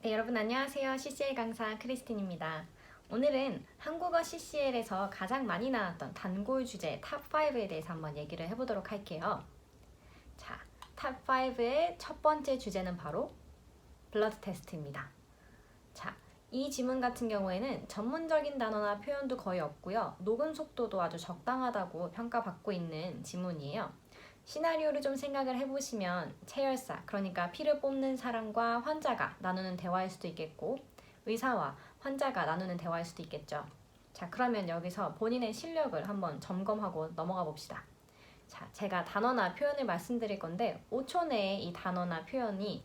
네, 여러분 안녕하세요. CCL 강사 크리스틴입니다. 오늘은 한국어 CCL에서 가장 많이 나왔던 단골 주제 탑5에 대해서 한번 얘기를 해보도록 할게요. 자, 탑5의 첫 번째 주제는 바로 블러드 테스트입니다. 자, 이 지문 같은 경우에는 전문적인 단어나 표현도 거의 없고요. 녹음 속도도 아주 적당하다고 평가받고 있는 지문이에요. 시나리오를 좀 생각을 해보시면 체열사, 그러니까 피를 뽑는 사람과 환자가 나누는 대화일 수도 있겠고 의사와 환자가 나누는 대화일 수도 있겠죠. 자, 그러면 여기서 본인의 실력을 한번 점검하고 넘어가 봅시다. 자, 제가 단어나 표현을 말씀드릴 건데 5초 내에 이 단어나 표현이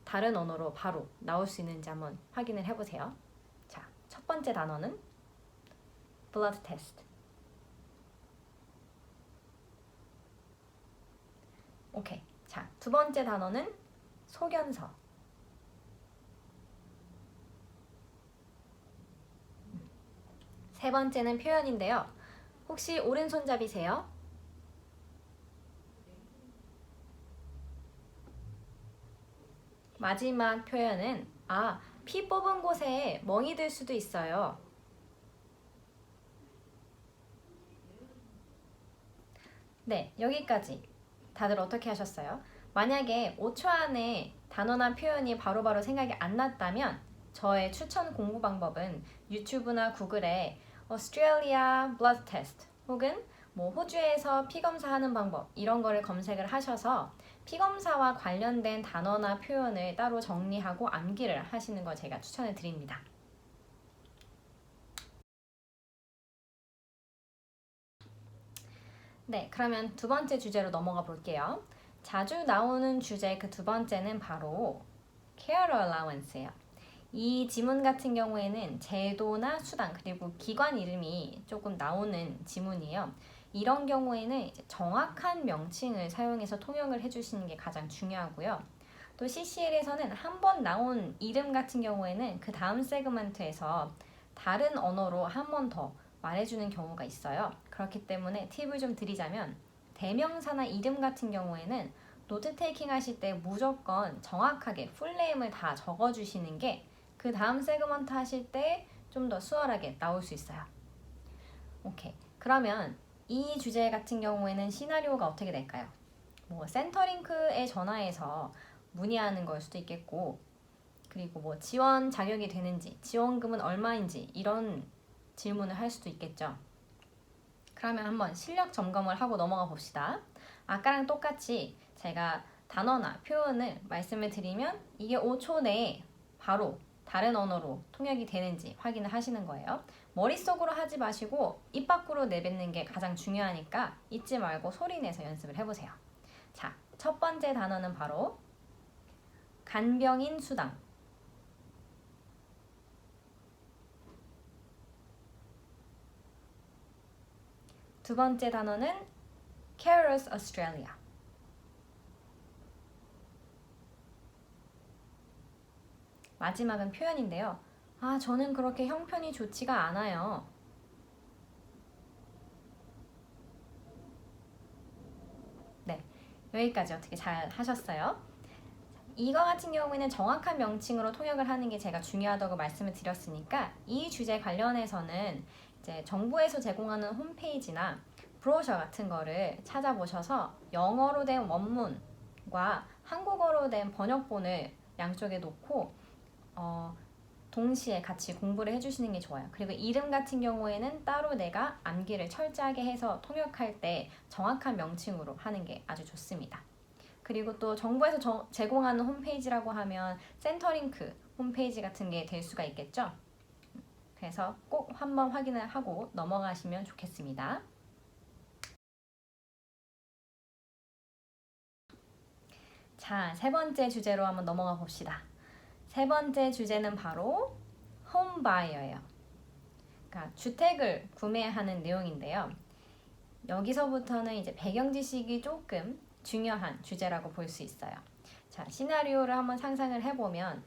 다른 언어로 바로 나올 수 있는지 한번 확인을 해보세요. 자, 첫 번째 단어는 blood test. 오케이. 자, 두 번째 단어는 소견서. 세 번째는 표현인데요. 혹시 오른손잡이세요? 마지막 표현은 피 뽑은 곳에 멍이 들 수도 있어요. 네, 여기까지. 다들 어떻게 하셨어요? 만약에 5초 안에 단어나 표현이 바로바로 생각이 안 났다면 저의 추천 공부 방법은 유튜브나 구글에 Australia Blood Test 혹은 뭐 호주에서 피 검사하는 방법 이런 거를 검색을 하셔서 피 검사와 관련된 단어나 표현을 따로 정리하고 암기를 하시는 거 제가 추천을 드립니다. 네, 그러면 두 번째 주제로 넘어가 볼게요. 자주 나오는 주제 그 두 번째는 바로 care allowance예요. 이 지문 같은 경우에는 제도나 수당 그리고 기관 이름이 조금 나오는 지문이에요. 이런 경우에는 이제 정확한 명칭을 사용해서 통역을 해주시는 게 가장 중요하고요. 또 CCL에서는 한 번 나온 이름 같은 경우에는 그 다음 세그먼트에서 다른 언어로 한 번 더 말해주는 경우가 있어요. 그렇기 때문에 팁을 좀 드리자면 대명사나 이름 같은 경우에는 노트 테이킹 하실 때 무조건 정확하게 풀네임을 다 적어주시는 게 그 다음 세그먼트 하실 때 좀 더 수월하게 나올 수 있어요. 오케이. 그러면 이 주제 같은 경우에는 시나리오가 어떻게 될까요? 뭐 센터링크에 전화해서 문의하는 걸 수도 있겠고 그리고 뭐 지원 자격이 되는지 지원금은 얼마인지 이런 질문을 할 수도 있겠죠. 그러면 한번 실력 점검을 하고 넘어가 봅시다. 아까랑 똑같이 제가 단어나 표현을 말씀을 드리면 이게 5초 내에 바로 다른 언어로 통역이 되는지 확인을 하시는 거예요. 머릿속으로 하지 마시고 입 밖으로 내뱉는 게 가장 중요하니까 잊지 말고 소리내서 연습을 해보세요. 자, 첫 번째 단어는 바로 간병인 수당. 두 번째 단어는 Carers Australia. 마지막은 표현인데요. 저는 그렇게 형편이 좋지가 않아요. 네, 여기까지 어떻게 잘 하셨어요? 이거 같은 경우에는 정확한 명칭으로 통역을 하는 게 제가 중요하다고 말씀을 드렸으니까 이 주제 관련해서는 이제 정부에서 제공하는 홈페이지나 브로셔 같은 거를 찾아보셔서 영어로 된 원문과 한국어로 된 번역본을 양쪽에 놓고 동시에 같이 공부를 해주시는 게 좋아요. 그리고 이름 같은 경우에는 따로 내가 암기를 철저하게 해서 통역할 때 정확한 명칭으로 하는 게 아주 좋습니다. 그리고 또 정부에서 제공하는 홈페이지라고 하면 센터링크 홈페이지 같은 게 될 수가 있겠죠. 그래서 꼭 한번 확인을 하고 넘어가시면 좋겠습니다. 자, 세 번째 주제로 한번 넘어가 봅시다. 세 번째 주제는 바로 홈 바이어예요. 그러니까 주택을 구매하는 내용인데요. 여기서부터는 이제 배경 지식이 조금 중요한 주제라고 볼 수 있어요. 자, 시나리오를 한번 상상을 해보면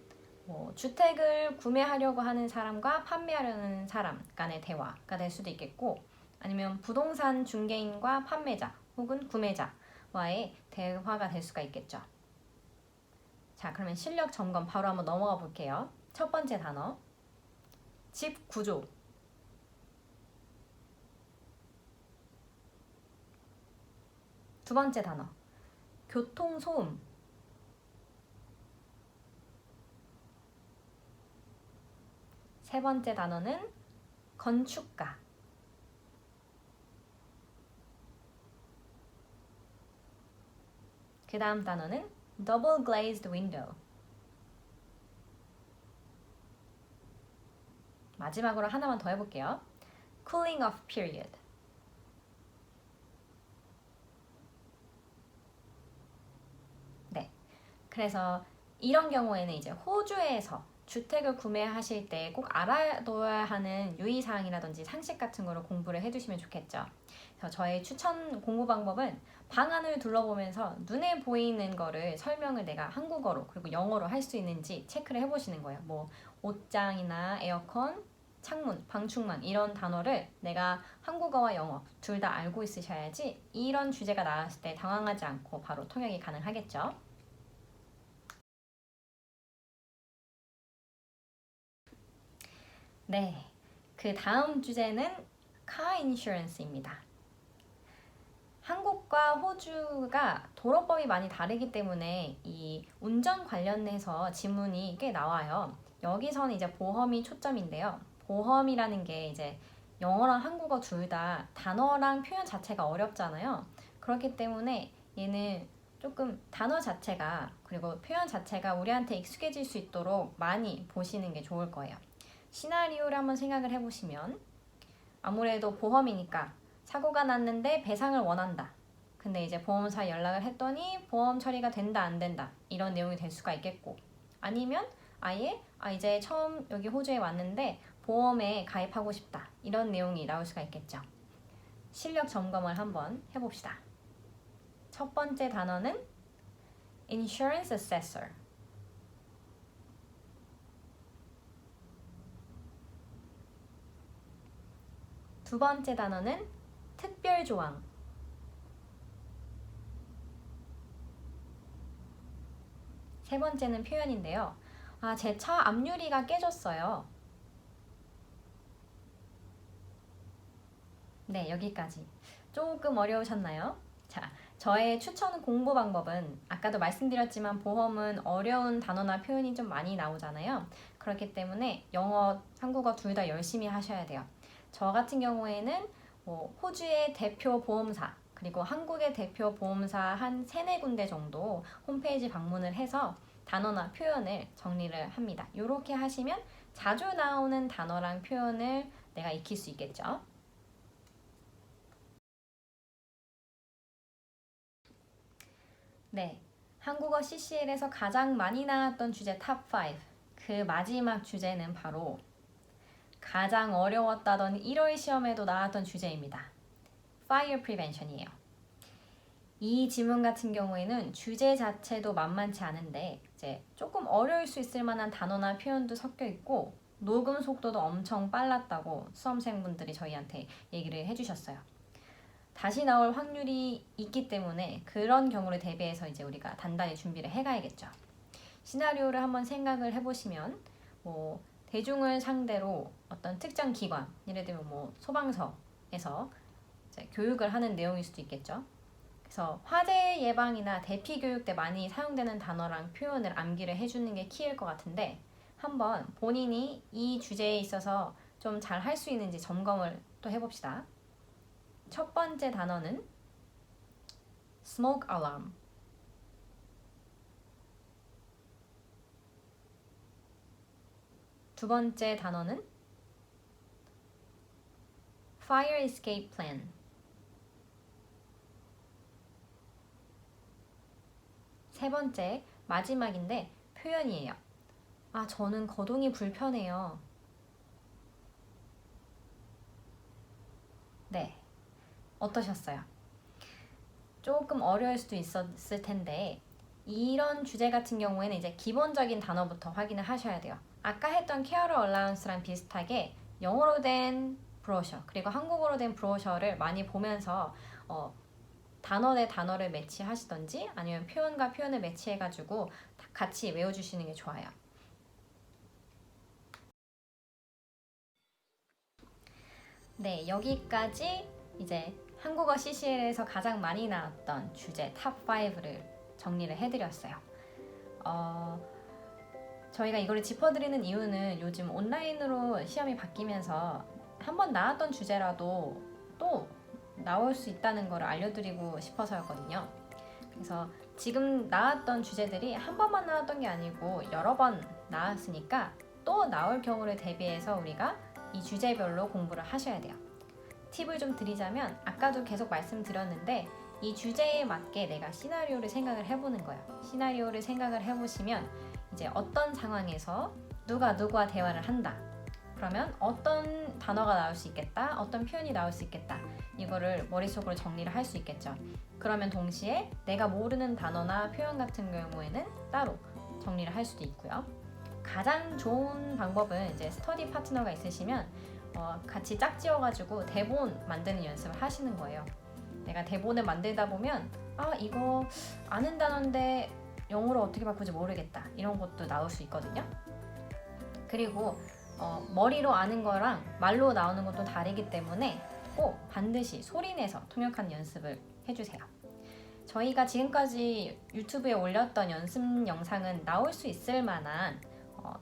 주택을 구매하려고 하는 사람과 판매하려는 사람 간의 대화가 될 수도 있겠고 아니면 부동산 중개인과 판매자 혹은 구매자와의 대화가 될 수가 있겠죠. 자, 그러면 실력 점검 바로 한번 넘어가 볼게요. 첫 번째 단어, 집 구조. 두 번째 단어, 교통소음. 세 번째 단어는 건축가. 그 다음 단어는 double glazed window. 마지막으로 하나만 더 해볼게요. cooling off period. 네. 그래서 이런 경우에는 이제 호주에서 주택을 구매하실 때 꼭 알아둬야 하는 유의사항이라든지 상식 같은 거를 공부를 해두시면 좋겠죠. 그래서 저의 추천 공부 방법은 방안을 둘러보면서 눈에 보이는 거를 설명을 내가 한국어로 그리고 영어로 할 수 있는지 체크를 해보시는 거예요. 뭐 옷장이나 에어컨, 창문, 방충망 이런 단어를 내가 한국어와 영어 둘 다 알고 있으셔야지 이런 주제가 나왔을 때 당황하지 않고 바로 통역이 가능하겠죠. 네, 그 다음 주제는 car insurance입니다. 한국과 호주가 도로법이 많이 다르기 때문에 이 운전 관련해서 지문이 꽤 나와요. 여기서는 이제 보험이 초점인데요. 보험이라는 게 이제 영어랑 한국어 둘 다 단어랑 표현 자체가 어렵잖아요. 그렇기 때문에 얘는 조금 단어 자체가 그리고 표현 자체가 우리한테 익숙해질 수 있도록 많이 보시는 게 좋을 거예요. 시나리오를 한번 생각을 해보시면 아무래도 보험이니까 사고가 났는데 배상을 원한다. 근데 이제 보험사에 연락을 했더니 보험 처리가 된다 안 된다 이런 내용이 될 수가 있겠고 아니면 아예 이제 처음 여기 호주에 왔는데 보험에 가입하고 싶다 이런 내용이 나올 수가 있겠죠. 실력 점검을 한번 해봅시다. 첫 번째 단어는 insurance assessor. 두 번째 단어는 특별조항. 세 번째는 표현인데요. 제 차 앞유리가 깨졌어요. 네, 여기까지. 조금 어려우셨나요? 자, 저의 추천 공부 방법은 아까도 말씀드렸지만 보험은 어려운 단어나 표현이 좀 많이 나오잖아요. 그렇기 때문에 영어, 한국어 둘 다 열심히 하셔야 돼요. 저 같은 경우에는 호주의 대표 보험사 그리고 한국의 대표 보험사 한 3-4군데 정도 홈페이지 방문을 해서 단어나 표현을 정리를 합니다. 이렇게 하시면 자주 나오는 단어랑 표현을 내가 익힐 수 있겠죠. 네, 한국어 CCL에서 가장 많이 나왔던 주제 탑5 그 마지막 주제는 바로 가장 어려웠다던 1월 시험에도 나왔던 주제입니다. Fire Prevention이에요. 이 지문 같은 경우에는 주제 자체도 만만치 않은데 이제 조금 어려울 수 있을 만한 단어나 표현도 섞여 있고 녹음 속도도 엄청 빨랐다고 수험생분들이 저희한테 얘기를 해주셨어요. 다시 나올 확률이 있기 때문에 그런 경우를 대비해서 이제 우리가 단단히 준비를 해가야겠죠. 시나리오를 한번 생각을 해보시면 대중을 상대로 어떤 특정 기관, 예를 들면 소방서에서 이제 교육을 하는 내용일 수도 있겠죠. 그래서 화재 예방이나 대피 교육 때 많이 사용되는 단어랑 표현을 암기를 해주는 게 키일 것 같은데 한번 본인이 이 주제에 있어서 좀 잘 할 수 있는지 점검을 또 해봅시다. 첫 번째 단어는 smoke alarm. 두 번째 단어는 fire escape plan. 세 번째, 마지막인데 표현이에요. 저는 거동이 불편해요. 네, 어떠셨어요? 조금 어려울 수도 있었을 텐데 이런 주제 같은 경우에는 이제 기본적인 단어부터 확인을 하셔야 돼요. 아까 했던 케어럴 얼라운스랑 비슷하게 영어로 된 브로셔 그리고 한국어로 된 브로셔를 많이 보면서 단어 대 단어를 매치하시던지 아니면 표현과 표현을 매치해가지고 같이 외워주시는 게 좋아요. 네, 여기까지 이제 한국어 CCL에서 가장 많이 나왔던 주제 탑 5를 정리를 해드렸어요. 저희가 이거를 짚어드리는 이유는 요즘 온라인으로 시험이 바뀌면서 한번 나왔던 주제라도 또 나올 수 있다는 걸 알려드리고 싶어서였거든요. 그래서 지금 나왔던 주제들이 한 번만 나왔던 게 아니고 여러 번 나왔으니까 또 나올 경우를 대비해서 우리가 이 주제별로 공부를 하셔야 돼요. 팁을 좀 드리자면 아까도 계속 말씀드렸는데 이 주제에 맞게 내가 시나리오를 생각을 해보는 거예요. 시나리오를 생각을 해보시면 이제 어떤 상황에서 누가 누구와 대화를 한다. 그러면 어떤 단어가 나올 수 있겠다. 어떤 표현이 나올 수 있겠다. 이거를 머릿속으로 정리를 할 수 있겠죠. 그러면 동시에 내가 모르는 단어나 표현 같은 경우에는 따로 정리를 할 수도 있고요. 가장 좋은 방법은 이제 스터디 파트너가 있으시면 같이 짝지어가지고 대본 만드는 연습을 하시는 거예요. 내가 대본을 만들다 보면 이거 아는 단어인데 영어로 어떻게 바꾸지 모르겠다 이런 것도 나올 수 있거든요. 그리고 머리로 아는 거랑 말로 나오는 것도 다르기 때문에 꼭 반드시 소리내서 통역하는 연습을 해주세요. 저희가 지금까지 유튜브에 올렸던 연습 영상은 나올 수 있을 만한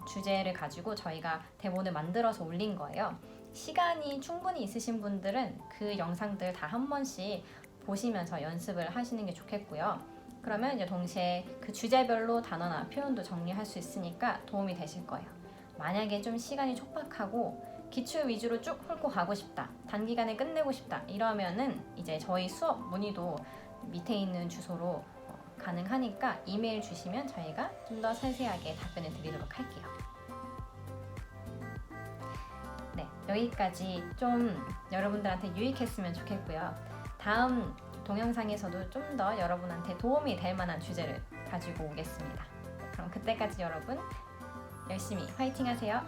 주제를 가지고 저희가 대본을 만들어서 올린 거예요. 시간이 충분히 있으신 분들은 그 영상들 다 한 번씩 보시면서 연습을 하시는 게 좋겠고요. 그러면 이제 동시에 그 주제별로 단어나 표현도 정리할 수 있으니까 도움이 되실 거예요. 만약에 좀 시간이 촉박하고 기출 위주로 쭉 훑고 가고 싶다, 단기간에 끝내고 싶다 이러면은 이제 저희 수업 문의도 밑에 있는 주소로 가능하니까 이메일 주시면 저희가 좀 더 세세하게 답변을 드리도록 할게요. 네, 여기까지 좀 여러분들한테 유익했으면 좋겠고요. 다음 동영상에서도 좀 더 여러분한테 도움이 될 만한 주제를 가지고 오겠습니다. 그럼 그때까지 여러분 열심히 화이팅 하세요.